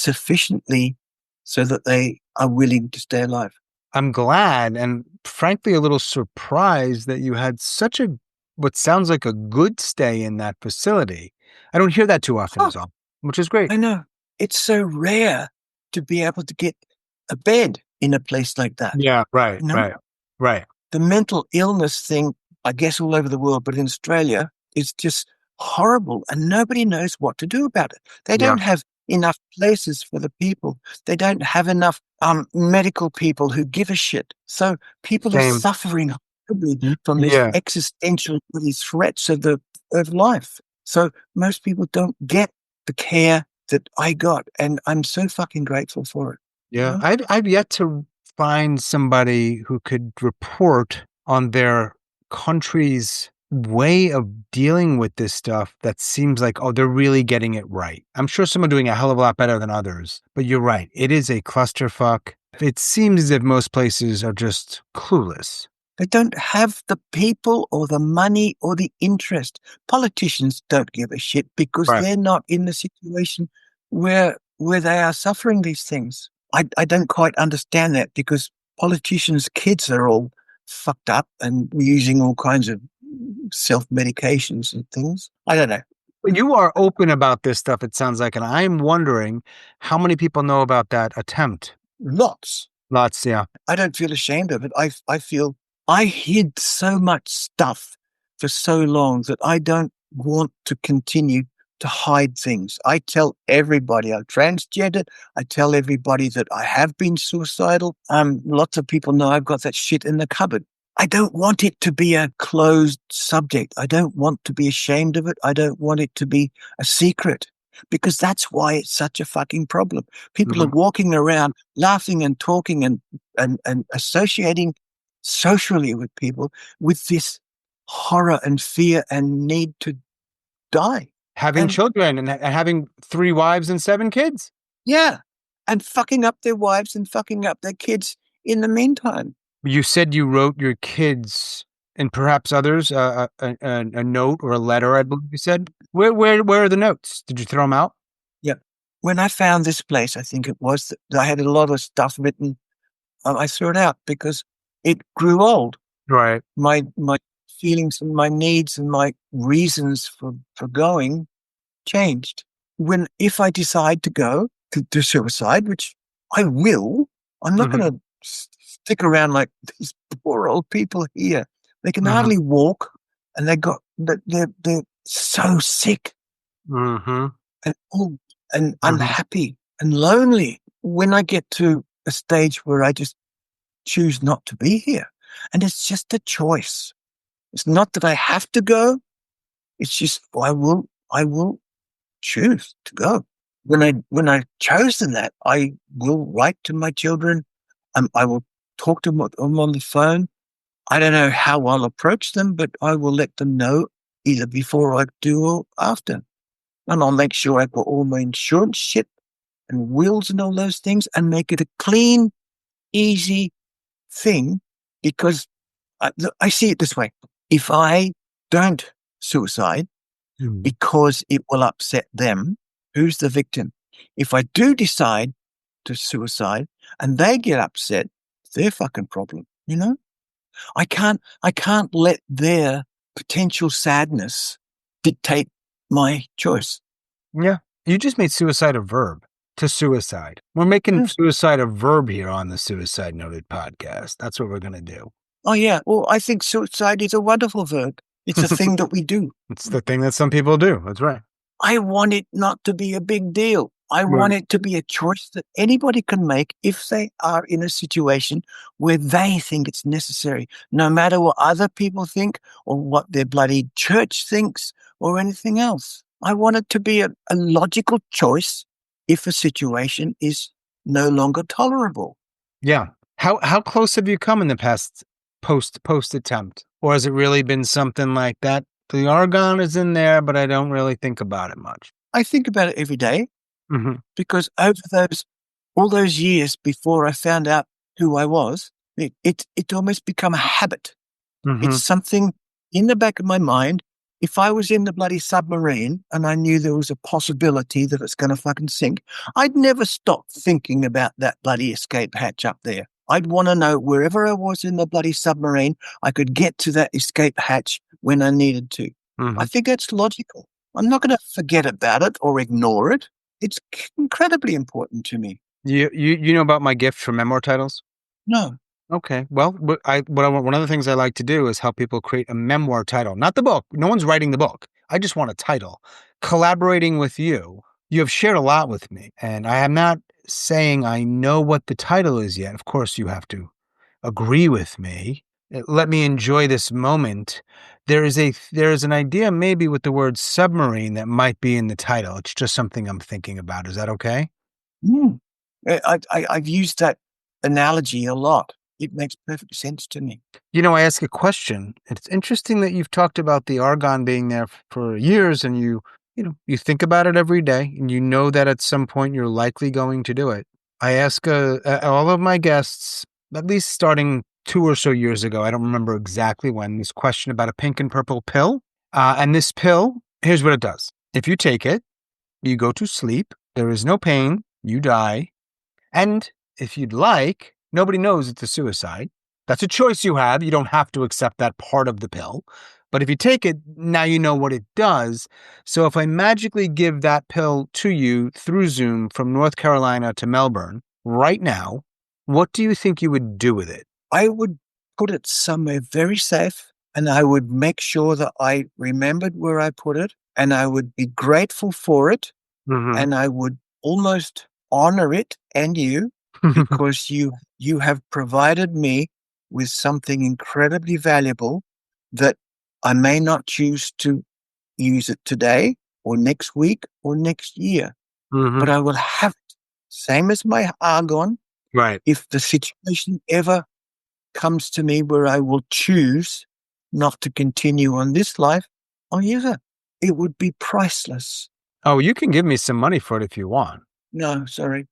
sufficiently so that they are willing to stay alive. I'm glad and frankly a little surprised that you had such a what sounds like a good stay in that facility. I don't hear that too often Oh, as well, which is great. I know. It's so rare to be able to get a bed in a place like that. Yeah, right, You know, right, right. the mental illness thing, I guess all over the world, but in Australia, is just horrible and nobody knows what to do about it. They Yeah, don't have enough places for the people. They don't have enough medical people who give a shit. So people are same. suffering horribly from this Yeah, existential these threats of life. So most people don't get the care that I got, and I'm so fucking grateful for it. You yeah. know? I've yet to find somebody who could report on their country's way of dealing with this stuff that seems like, oh, they're really getting it right. I'm sure some are doing a hell of a lot better than others, but you're right. It is a clusterfuck. It seems as if most places are just clueless. They don't have the people or the money or the interest. Politicians don't give a shit because Right. they're not in the situation where they are suffering these things. I don't quite understand that because politicians' kids are all fucked up and using all kinds of self medications and things. I don't know. But you are open about this stuff, it sounds like, and I'm wondering how many people know about that attempt. Lots. Lots, yeah. I don't feel ashamed of it. I feel I hid so much stuff for so long that I don't want to continue to hide things. I tell everybody I'm transgender. I tell everybody that I have been suicidal. Lots of people know I've got that shit in the cupboard. I don't want it to be a closed subject. I don't want to be ashamed of it. I don't want it to be a secret, because that's why it's such a fucking problem. People are walking around laughing and talking and associating socially with people with this horror and fear and need to die. Having And children and having 3 wives and 7 kids. yeah, and fucking up their wives and fucking up their kids in the meantime. You said you wrote your kids and perhaps others a note or a letter, I believe you said. Where are the notes? Did you throw them out? Yeah. When I found this place, I think it was that I had a lot of stuff written. I threw it out because it grew old. Right. My feelings and my needs and my reasons for going changed. If I decide to go to suicide, which I will, I'm not going to stick around like these poor old people here. They can hardly walk, and they're so sick and old and unhappy and lonely. When I get to a stage where I just choose not to be here, and it's just a choice. It's not that I have to go. It's just I will choose to go. When I chosen that, I will write to my children. I will talk to them on the phone. I don't know how I'll approach them, but I will let them know either before I do or after. And I'll make sure I got all my insurance shit and wills and all those things and make it a clean, easy thing, because I see it this way. If I don't suicide because it will upset them, who's the victim? If I do decide to suicide and they get upset, it's their fucking problem, you know? I can't let their potential sadness dictate my choice. Yeah. You just made suicide a verb. To suicide. We're making suicide a verb here on the Suicide Noted podcast. That's what we're going to do. Oh, yeah. Well, I think suicide is a wonderful verb. It's a thing that we do. It's the thing that some people do. That's right. I want it not to be a big deal. I want it to be a choice that anybody can make if they are in a situation where they think it's necessary, no matter what other people think or what their bloody church thinks or anything else. I want it to be a logical choice if a situation is no longer tolerable. Yeah. How close have you come in the past post attempt? Or has it really been something like that? The argon is in there, but I don't really think about it much. I think about it every day because over all those years before I found out who I was, it almost become a habit. It's something in the back of my mind. If I was in the bloody submarine and I knew there was a possibility that it's going to fucking sink, I'd never stop thinking about that bloody escape hatch up there. I'd want to know wherever I was in the bloody submarine, I could get to that escape hatch when I needed to. I think that's logical. I'm not going to forget about it or ignore it. It's incredibly important to me. You know about my gift for memoir titles? No. Okay. Well, one of the things I like to do is help people create a memoir title, not the book. No one's writing the book. I just want a title. Collaborating with you, you have shared a lot with me, and I am not saying I know what the title is yet. Of course, you have to agree with me. Let me enjoy this moment. There is an idea maybe with the word submarine that might be in the title. It's just something I'm thinking about. Is that okay? I've used that analogy a lot. It makes perfect sense to me. You know, I ask a question. It's interesting that you've talked about the argon being there for years, and you think about it every day, and you know that at some point you're likely going to do it. I ask all of my guests, at least starting 2 or so years ago, I don't remember exactly when, this question about a pink and purple pill. And this pill, here's what it does. If you take it, you go to sleep. There is no pain. You die. And if you'd like, nobody knows it's a suicide. That's a choice you have. You don't have to accept that part of the pill. But if you take it, now you know what it does. So if I magically give that pill to you through Zoom from North Carolina to Melbourne right now, what do you think you would do with it? I would put it somewhere very safe and I would make sure that I remembered where I put it, and I would be grateful for it, Mm-hmm. and I would almost honor it and you because you have provided me with something incredibly valuable that I may not choose to use it today or next week or next year, Mm-hmm. but I will have it. Same as my argon. Right. If the situation ever comes to me where I will choose not to continue on this life, I'll use it. It would be priceless. Oh, you can give me some money for it if you want. No, sorry.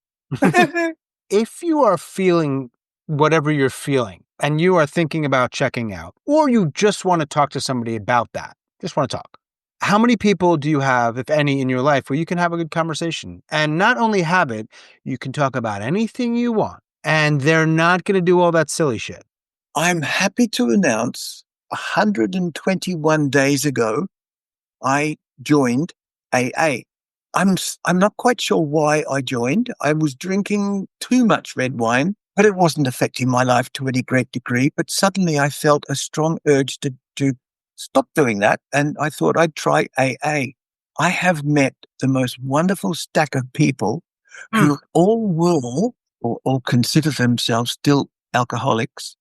If you are feeling whatever you're feeling and you are thinking about checking out, or you just want to talk to somebody about that, just want to talk. How many people do you have, if any, in your life where you can have a good conversation? And not only have it, you can talk about anything you want, and they're not going to do all that silly shit. I'm happy to announce 121 days ago, I joined AA. I'm not quite sure why I joined. I was drinking too much red wine, but it wasn't affecting my life to any great degree. But suddenly I felt a strong urge to stop doing that. And I thought I'd try AA. I have met the most wonderful stack of people Mm. who all will or all consider themselves still alcoholics,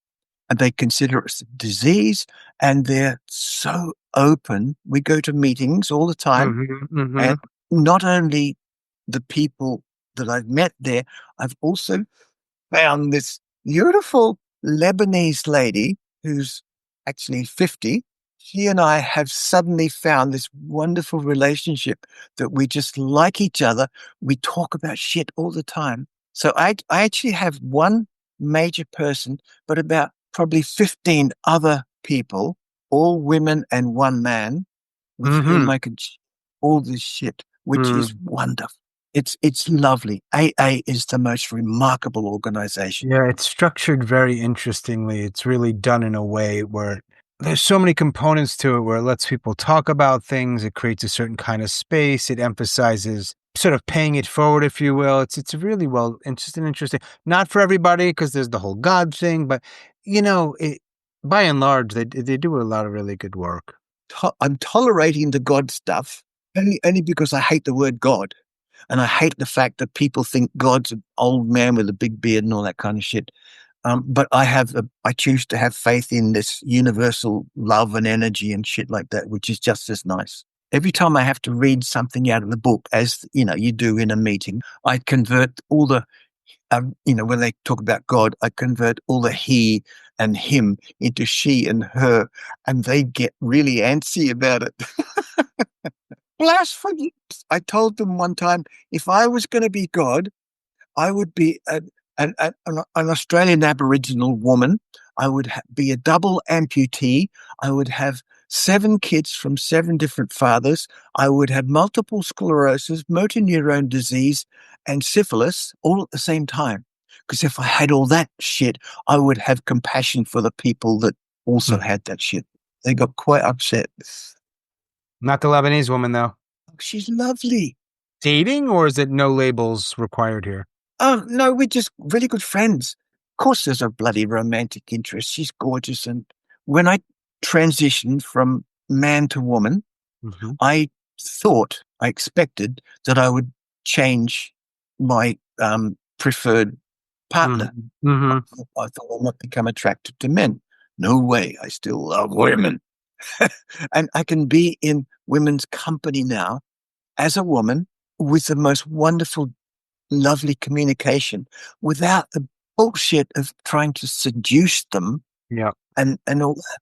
and they consider it a disease, and they're so open. We go to meetings all the time, Mm-hmm, mm-hmm, and not only the people that I've met there, I've also found this beautiful Lebanese lady who's actually 50. She and I have suddenly found this wonderful relationship that we just like each other. We talk about shit all the time. So I actually have one major person, but about probably 15 other people, all women and one man, with whom mm-hmm. I could all this shit, which is Mm. wonderful. It's lovely. AA is the most remarkable organization. Yeah, it's structured very interestingly. It's really done in a way where there's so many components to it where it lets people talk about things. It creates a certain kind of space. It emphasizes sort of paying it forward, if you will. It's really well interesting. Not for everybody because there's the whole God thing, but by and large, they do a lot of really good work. I'm tolerating the God stuff only because I hate the word God. And I hate the fact that people think God's an old man with a big beard and all that kind of shit. But I choose to have faith in this universal love and energy and shit like that, which is just as nice. Every time I have to read something out of the book, as you know, you do in a meeting, I convert all the, when they talk about God, I convert all the he and him into she and her, and they get really antsy about it. Blasphemy. I told them one time, if I was going to be God, I would be an Australian Aboriginal woman. I would be a double amputee. I would have 7 kids from 7 different fathers. I would have multiple sclerosis, motor neurone disease, and syphilis all at the same time. Because if I had all that shit, I would have compassion for the people that also Hmm. had that shit. They got quite upset. Not the Lebanese woman, though. She's lovely. Dating, or is it no labels required here? Oh, no, we're just really good friends. Of course, there's a bloody romantic interest. She's gorgeous. And when I transitioned from man to woman, Mm-hmm. I expected that I would change my preferred partner. I Mm-hmm. I thought I might become attracted to men. No way. I still love women. And I can be in women's company now as a woman with the most wonderful lovely communication without the bullshit of trying to seduce them Yeah. and all that.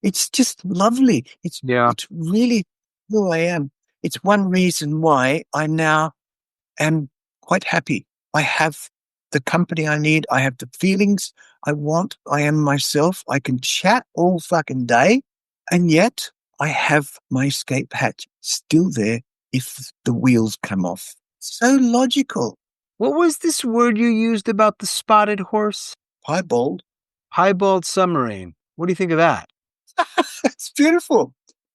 It's just lovely. Yeah. It's really who I am. It's one reason why I now am quite happy. I have the company I need. I have the feelings I want. I am myself. I can chat all fucking day. And yet I have my escape hatch still there if the wheels come off. So logical. What was this word you used about the spotted horse? Piebald. Piebald submarine. What do you think of that? It's beautiful.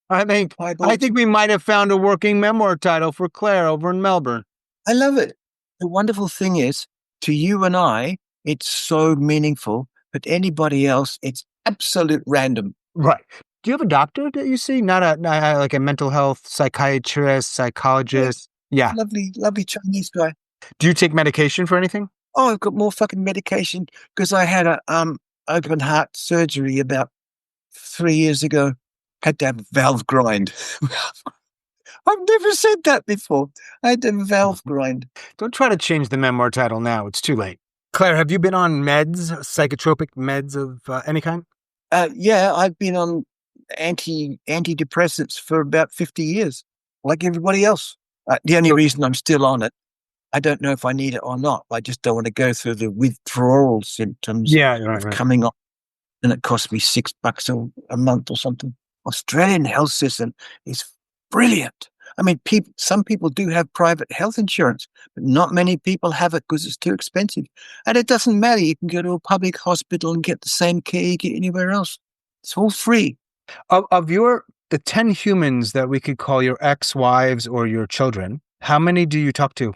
I think I Piebald. think we might have found a working memoir title for Clare over in Melbourne. I love it. The wonderful thing is, to you and I, it's so meaningful, but anybody else, it's absolute random. Right. Do you have a doctor that you see? Not like a mental health psychiatrist, Yes. psychologist? Yeah. Lovely, lovely Chinese guy. Do you take medication for anything? Oh, I've got more fucking medication because I had a open heart surgery about 3 years ago. Had to have a valve grind. I've never said that before. I had to have a valve grind. Don't try to change the memoir title now. It's too late. Claire, have you been on meds, psychotropic meds of any kind? Yeah, I've been on antidepressants for about 50 years, like everybody else. The only reason I'm still on it, I don't know if I need it or not. I just don't want to go through the withdrawal symptoms Yeah, right, of right. coming on, and it cost me $6 a month or something. Australian health system is brilliant. I mean, some people do have private health insurance, but not many people have it because it's too expensive. And it doesn't matter. You can go to a public hospital and get the same care you get anywhere else. It's all free. Of the 10 humans that we could call your ex-wives or your children, how many do you talk to?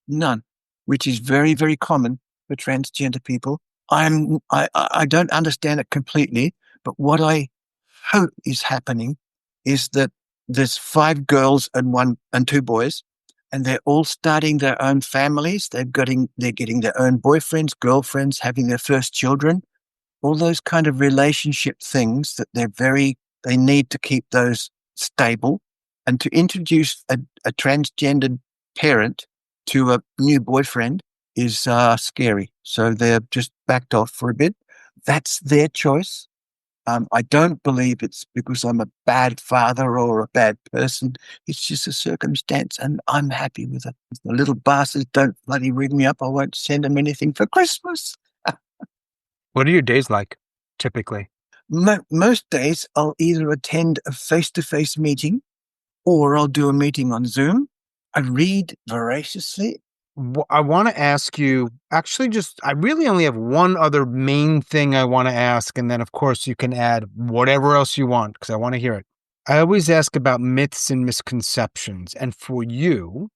None, which is very, very common for transgender people. I don't understand it completely, but what I hope is happening is that there's 5 girls and 2 boys, and they're all starting their own families. They're getting their own boyfriends, girlfriends, having their first children, all those kind of relationship things that they need to keep those stable. And to introduce a transgendered parent to a new boyfriend is scary. So they're just backed off for a bit. That's their choice. I don't believe it's because I'm a bad father or a bad person. It's just a circumstance, and I'm happy with it. The little bastards don't bloody ring me up. I won't send them anything for Christmas. What are your days like, typically? Most days, I'll either attend a face-to-face meeting or I'll do a meeting on Zoom. I read voraciously. I want to ask you, actually, I really only have one other main thing I want to ask. And then, of course, you can add whatever else you want because I want to hear it. I always ask about myths and misconceptions. And for you,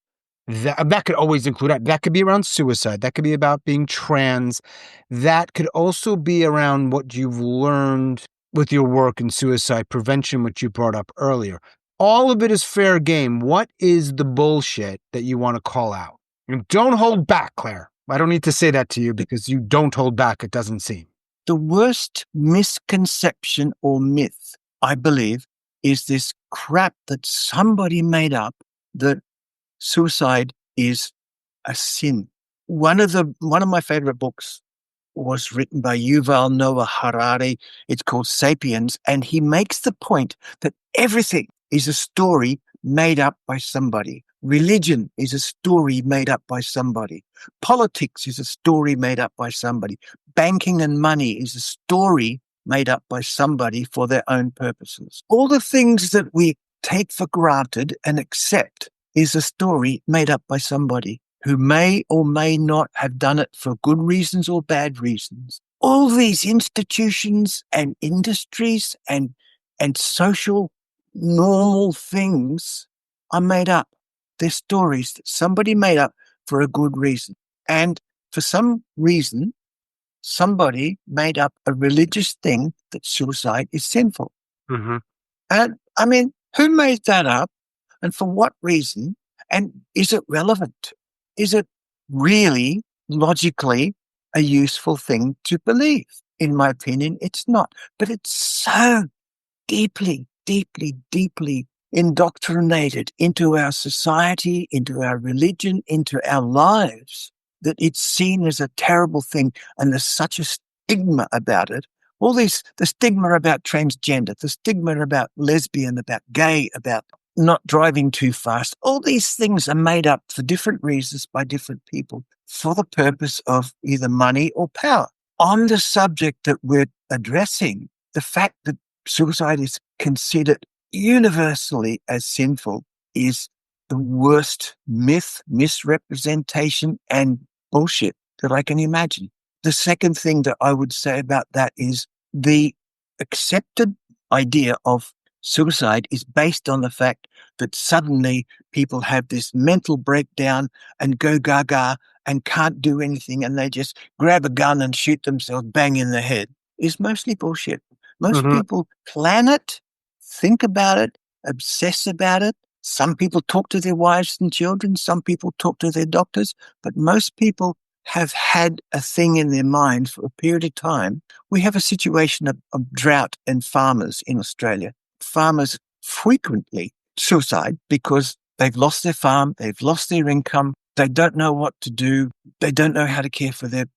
that could always include, that could be around suicide. That could be about being trans. That could also be around what you've learned with your work in suicide prevention, which you brought up earlier. All of it is fair game. What is the bullshit that you want to call out? Don't hold back, Claire. I don't need to say that to you because you don't hold back, it doesn't seem. The worst misconception or myth, I believe, is this crap that somebody made up that suicide is a sin. One of my favorite books was written by Yuval Noah Harari. It's called Sapiens, and he makes the point that everything is a story made up by somebody. Religion is a story made up by somebody. Politics is a story made up by somebody. Banking and money is a story made up by somebody for their own purposes. All the things that we take for granted and accept is a story made up by somebody who may or may not have done it for good reasons or bad reasons. All these institutions and industries and social normal things are made up. They're stories that somebody made up for a good reason. And for some reason, somebody made up a religious thing that suicide is sinful. Mm-hmm. And I mean, who made that up and for what reason? And is it relevant? Is it really logically a useful thing to believe? In my opinion, it's not. But it's so deeply, deeply, deeply indoctrinated into our society, into our religion, into our lives, that it's seen as a terrible thing. And there's such a stigma about it. The stigma about transgender, the stigma about lesbian, about gay, about not driving too fast. All these things are made up for different reasons by different people for the purpose of either money or power. On the subject that we're addressing, the fact that suicide is considered universally as sinful is the worst myth, misrepresentation, and bullshit that I can imagine. The second thing that I would say about that is the accepted idea of suicide is based on the fact that suddenly people have this mental breakdown and go gaga and can't do anything, and they just grab a gun and shoot themselves bang in the head, is mostly bullshit. Most Mm-hmm. people plan it think about it, obsess about it. Some people talk to their wives and children. Some people talk to their doctors, but most people have had a thing in their mind for a period of time. We have a situation of drought and farmers in Australia. Farmers frequently suicide because they've lost their farm, they've lost their income, they don't know what to do, they don't know how to care for their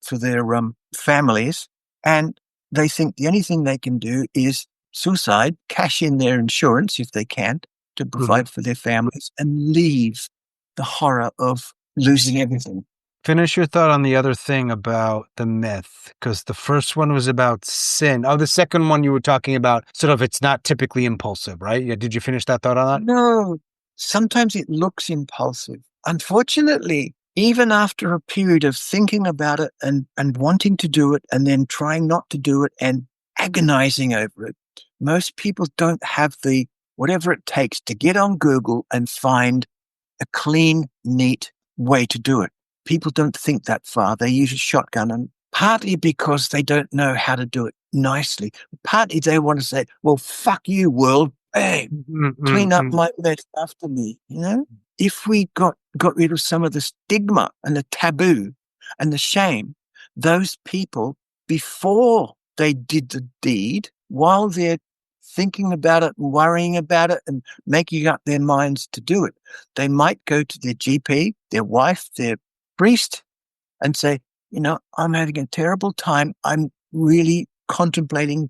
families, and they think the only thing they can do is suicide, cash in their insurance if they can to provide for their families, and leave the horror of losing everything. Finish your thought on the other thing about the myth, because the first one was about sin. Oh, the second one you were talking about, sort of, it's not typically impulsive, right? Yeah. Did you finish that thought on that? No, sometimes it looks impulsive. Unfortunately, even after a period of thinking about it and wanting to do it and then trying not to do it and agonizing over it, most people don't have the whatever it takes to get on Google and find a clean, neat way to do it. People don't think that far. They use a shotgun, and partly because they don't know how to do it nicely. Partly they want to say, well, fuck you, world. Hey, clean up my mess after me. You know, if we got rid of some of the stigma and the taboo and the shame, those people, before they did the deed, while they're thinking about it and worrying about it and making up their minds to do it, they might go to their GP, their wife, their priest, and say, you know, I'm having a terrible time. I'm really contemplating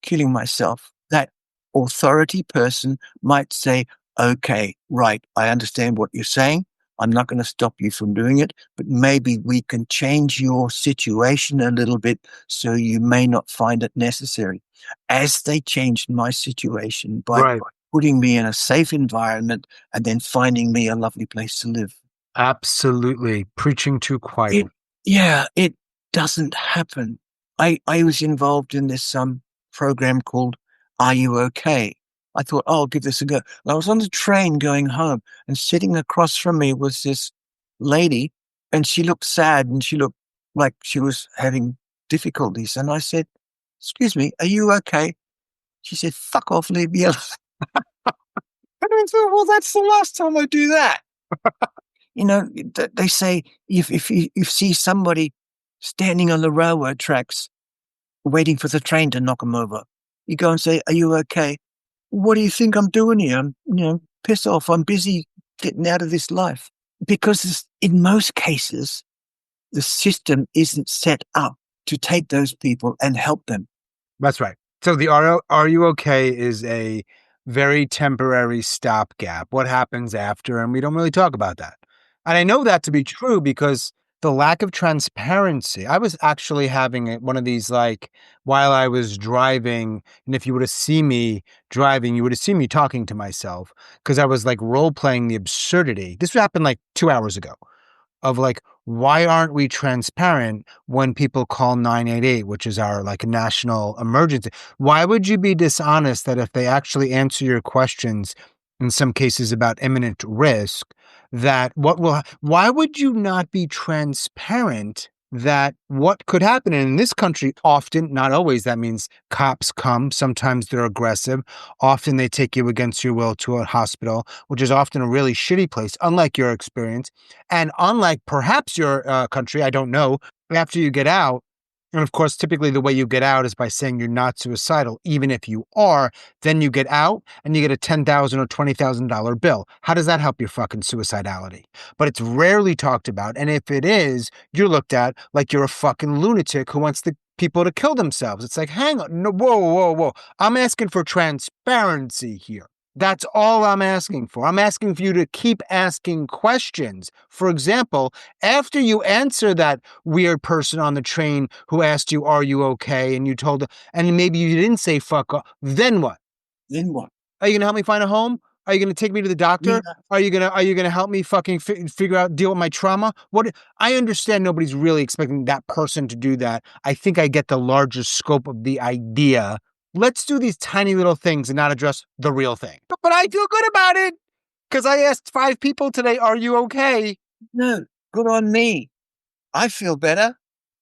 killing myself. That authority person might say, okay, right, I understand what you're saying. I'm not going to stop you from doing it, but maybe we can change your situation a little bit so you may not find it necessary. As they changed my situation by putting me in a safe environment and then finding me a lovely place to live. Absolutely. Preaching to choir. It doesn't happen. I was involved in this program called Are You Okay? I thought, oh, I'll give this a go. And I was on the train going home, and sitting across from me was this lady, and she looked sad and she looked like she was having difficulties. And I said, excuse me, are you okay? She said, fuck off, leave me alone. And I thought, well, that's the last time I do that. You know, they say if you see somebody standing on the railroad tracks waiting for the train to knock them over, you go and say, are you okay? What do you think I'm doing here? Piss off. I'm busy getting out of this life. Because in most cases, the system isn't set up to take those people and help them. That's right. So the Are You Okay is a very temporary stopgap. What happens after? And we don't really talk about that. And I know that to be true because the lack of transparency. I was actually having one of these, like, while I was driving, and if you would have seen me driving, you would have seen me talking to myself because I was like role playing the absurdity. This happened like 2 hours ago. Of like, why aren't we transparent when people call 988, which is our like national emergency? Why would you be dishonest that if they actually answer your questions, in some cases about imminent risk, why would you not be transparent that what could happen? And in this country, often, not always, that means cops come. Sometimes they're aggressive. Often they take you against your will to a hospital, which is often a really shitty place, unlike your experience. And unlike perhaps your country, I don't know, after you get out, and of course, typically the way you get out is by saying you're not suicidal. Even if you are, then you get out and you get a $10,000 or $20,000 bill. How does that help your fucking suicidality? But it's rarely talked about. And if it is, you're looked at like you're a fucking lunatic who wants the people to kill themselves. It's like, hang on, no, whoa. I'm asking for transparency here. That's all I'm asking for. I'm asking for you to keep asking questions. For example, after you answer that weird person on the train who asked you, are you okay? And you told them, and maybe you didn't say fuck off. Then what? Then what? Are you going to help me find a home? Are you going to take me to the doctor? Yeah. Are you going to help me fucking figure out, deal with my trauma? I understand nobody's really expecting that person to do that. I think I get the larger scope of the idea. Let's do these tiny little things and not address the real thing. But I feel good about it because I asked 5 people today, are you okay? No, good on me. I feel better.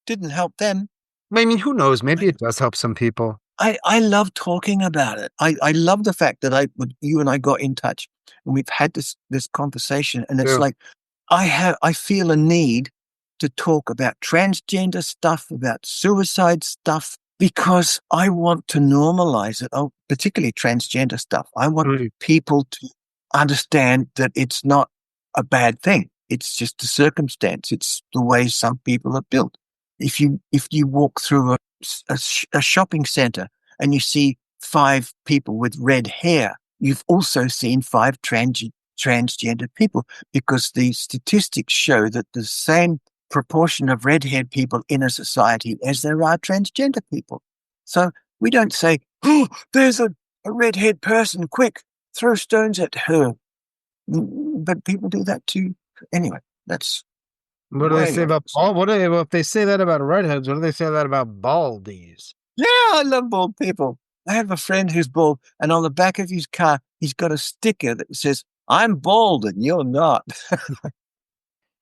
Didn't help them. I mean, who knows? Maybe it does help some people. I love talking about it. I love the fact that you and I got in touch and we've had this conversation. And it's Yeah. like, I feel a need to talk about transgender stuff, about suicide stuff, because I want to normalize it. Oh, particularly transgender stuff. I want people to understand that it's not a bad thing. It's just a circumstance. It's the way some people are built. If you walk through a shopping center and you see 5 people with red hair, you've also seen 5 transgender people, because the statistics show that the same proportion of red-haired people in a society as there are transgender people. So we don't say, oh, there's a red-haired person, quick, throw stones at her. But people do that too. Anyway, that's What do they say about bald? Well, if they say that about redheads, what do they say that about baldies? Yeah, I love bald people. I have a friend who's bald, and on the back of his car, he's got a sticker that says, I'm bald and you're not.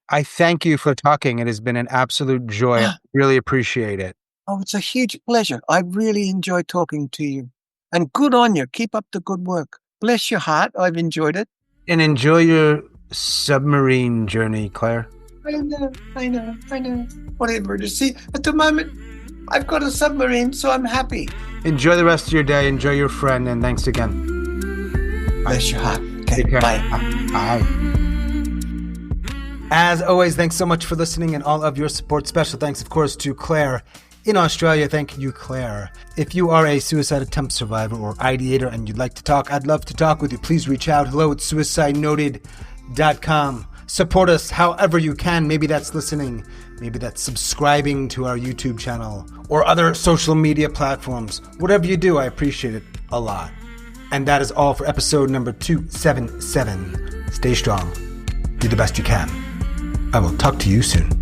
I thank you for talking. It has been an absolute joy. I really appreciate it. Oh, it's a huge pleasure. I really enjoy talking to you. And good on you. Keep up the good work. Bless your heart. I've enjoyed it. And enjoy your submarine journey, Claire. I know. Whatever it is. See, at the moment, I've got a submarine, so I'm happy. Enjoy the rest of your day. Enjoy your friend. And thanks again. Bless your heart. Okay, bye. Bye. As always, thanks so much for listening and all of your support. Special thanks, of course, to Clare in Australia. Thank you, Clare. If you are a suicide attempt survivor or ideator and you'd like to talk, I'd love to talk with you. Please reach out. hello@suicidenoted.com. Support us however you can. Maybe that's listening. Maybe that's subscribing to our YouTube channel or other social media platforms. Whatever you do, I appreciate it a lot. And that is all for episode number 277. Stay strong. Do the best you can. I will talk to you soon.